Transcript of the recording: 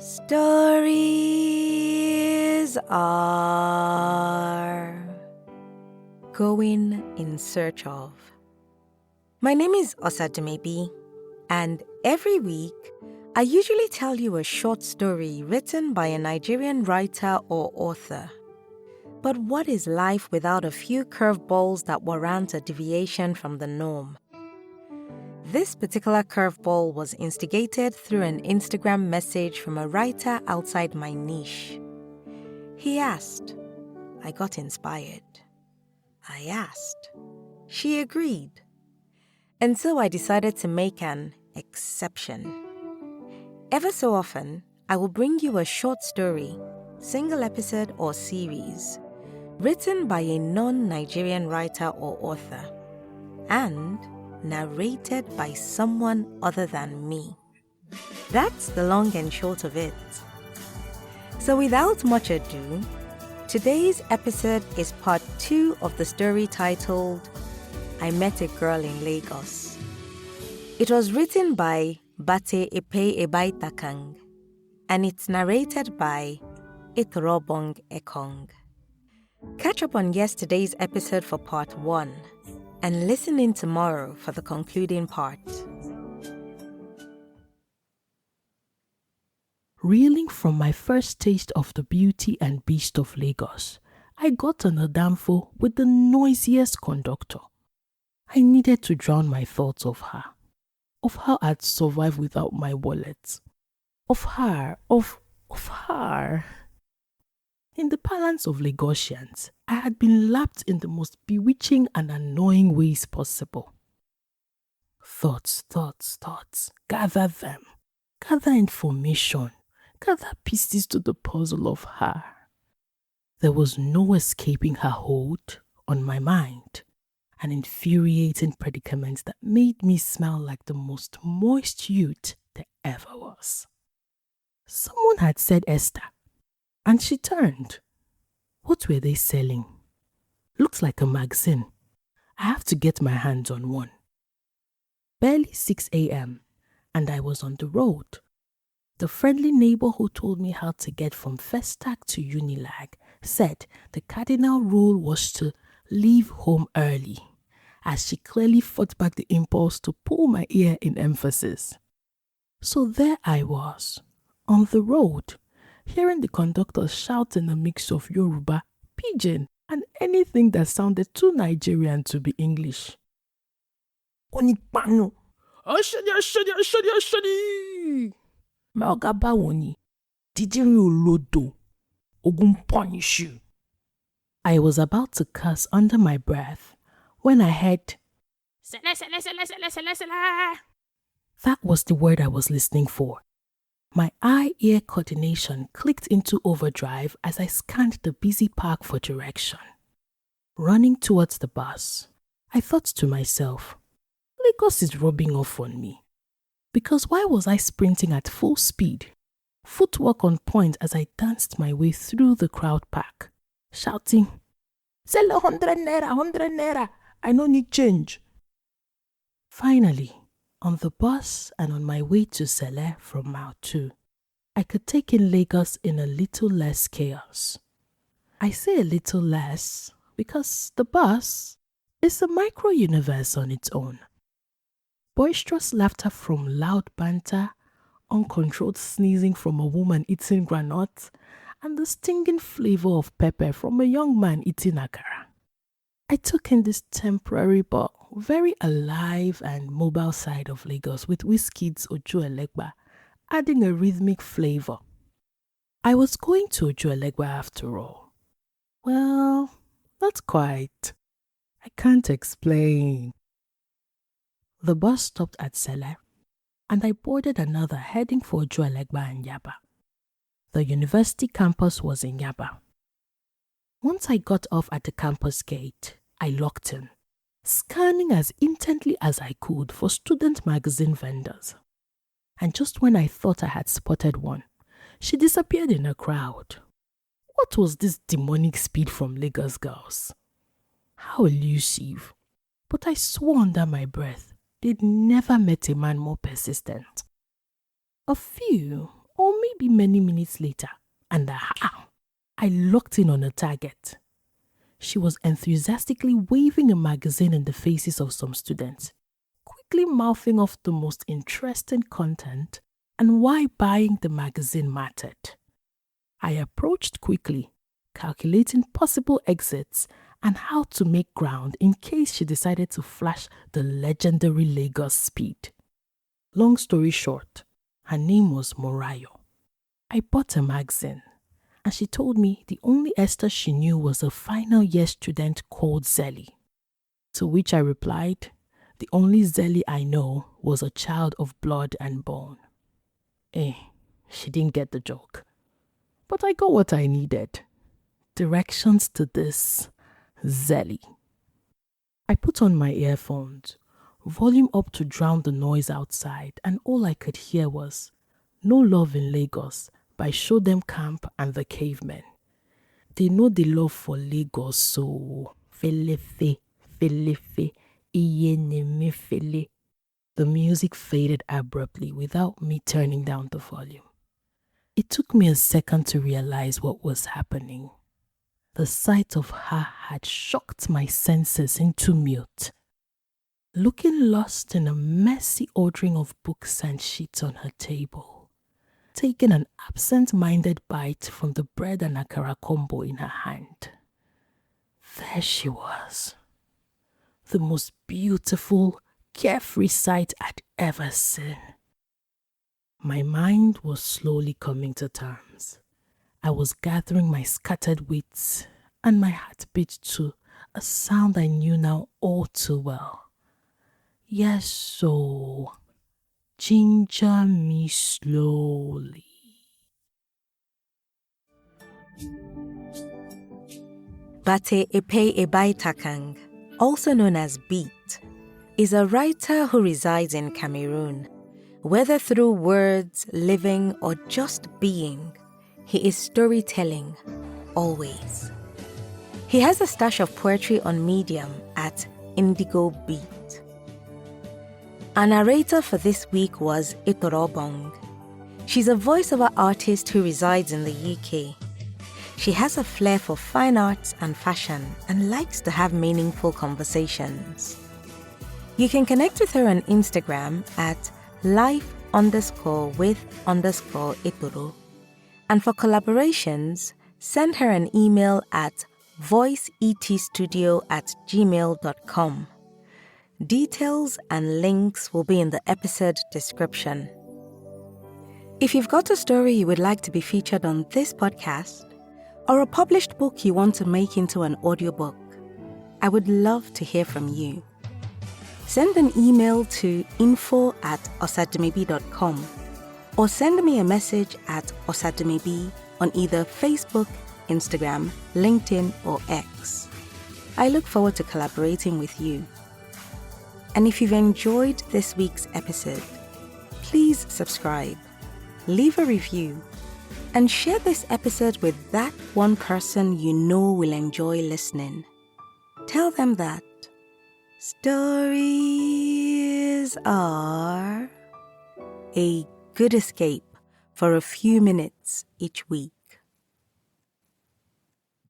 Stories are going in search of. My name is Osadumebi, and every week I usually tell you a short story written by a Nigerian writer or author. But what is life without a few curveballs that warrant a deviation from the norm? This particular curveball was instigated through an Instagram message from a writer outside my niche. He asked. I got inspired. I asked. She agreed. And so I decided to make an exception. Ever so often, I will bring you a short story, single episode or series, written by a non-Nigerian writer or author, and narrated by someone other than me. That's the long and short of it. So without much ado, today's episode is part 2 of the story titled, I Met a Girl in Lagos. It was written by Bate-Epey Ebai Tarkang, and it's narrated by Etoro-Obong Ekong. Catch up on yesterday's episode for part 1, and listen in tomorrow for the concluding part. Reeling from my first taste of the beauty and beast of Lagos, I got on a damfo with the noisiest conductor. I needed to drown my thoughts of how I'd survive without my wallet, of her. In the parlance of Lagosians, I had been lapped in the most bewitching and annoying ways possible. Thoughts. Gather them. Gather information. Gather pieces to the puzzle of her. There was no escaping her hold on my mind, an infuriating predicament that made me smell like the most moist youth there ever was. Someone had said Esther, and she turned. What were they selling? Looked like a magazine. I have to get my hands on one. Barely 6 a.m., and I was on the road. The friendly neighbor who told me how to get from Festac to Unilag said the cardinal rule was to leave home early, as she clearly fought back the impulse to pull my ear in emphasis. So there I was, on the road, hearing the conductor shout in a mix of Yoruba, Pidgin, and anything that sounded too Nigerian to be English. Onipano! Ashadi! Maoga bawoni, didn't you lodo? Ogun punish you. I was about to curse under my breath when I heard Sele. That was the word I was listening for. My eye-ear coordination clicked into overdrive as I scanned the busy park for direction. Running towards the bus, I thought to myself, Lagos is rubbing off on me. Because why was I sprinting at full speed, footwork on point as I danced my way through the crowd pack, shouting, Sell 100 naira, I no need change. Finally, on the bus and on my way to Sele from Mile 2, I could take in Lagos in a little less chaos. I say a little less because the bus is a micro-universe on its own. Boisterous laughter from loud banter, uncontrolled sneezing from a woman eating granite, and the stinging flavor of pepper from a young man eating akara. I took in this temporary but very alive and mobile side of Lagos with Wizkid's Ojuelegba, adding a rhythmic flavor. I was going to Ojuelegba after all. Well, not quite. I can't explain. The bus stopped at Sele, and I boarded another heading for Ojuelegba and Yaba. The university campus was in Yaba. Once I got off at the campus gate, I locked in, scanning as intently as I could for student magazine vendors. And just when I thought I had spotted one, she disappeared in a crowd. What was this demonic speed from Lagos girls? How elusive. But I swore under my breath they'd never met a man more persistent. A few, or maybe many minutes later, and aha, I locked in on a target. She was enthusiastically waving a magazine in the faces of some students, quickly mouthing off the most interesting content and why buying the magazine mattered. I approached quickly, calculating possible exits and how to make ground in case she decided to flash the legendary Lagos speed. Long story short, her name was Morayo. I bought a magazine, and she told me the only Esther she knew was a final year student called Zelly. To which I replied, the only Zelly I know was a child of blood and bone. She didn't get the joke. But I got what I needed. Directions to this Zelly. I put on my earphones, volume up to drown the noise outside, and all I could hear was No Love in Lagos by Show Them Camp and the Cavemen. They know the love for Lagos, so felefe, iye neme fele. The music faded abruptly without me turning down the volume. It took me a second to realize what was happening. The sight of her had shocked my senses into mute. Looking lost in a messy ordering of books and sheets on her table, taking an absent-minded bite from the bread and akara combo in her hand. There she was. The most beautiful, carefree sight I'd ever seen. My mind was slowly coming to terms. I was gathering my scattered wits, and my heart beat to a sound I knew now all too well. Yes, so ginger me slowly. Bate-Epey Ebai Tarkang, also known as Beat, is a writer who resides in Cameroon. Whether through words, living, or just being, he is storytelling, always. He has a stash of poetry on Medium at Indigo Beat. Our narrator for this week was Etoro-Obong. She's a voiceover artist who resides in the UK. She has a flair for fine arts and fashion and likes to have meaningful conversations. You can connect with her on Instagram at life_with_Etoro. And for collaborations, send her an email at voiceetstudio@gmail.com. Details and links will be in the episode description. If you've got a story you would like to be featured on this podcast, or a published book you want to make into an audiobook, I would love to hear from you. Send an email to info@osadumebi.com or send me a message at Osadumebi on either Facebook, Instagram, LinkedIn, or X. I look forward to collaborating with you. And if you've enjoyed this week's episode, please subscribe, leave a review, and share this episode with that one person you know will enjoy listening. Tell them that stories are a good escape for a few minutes each week.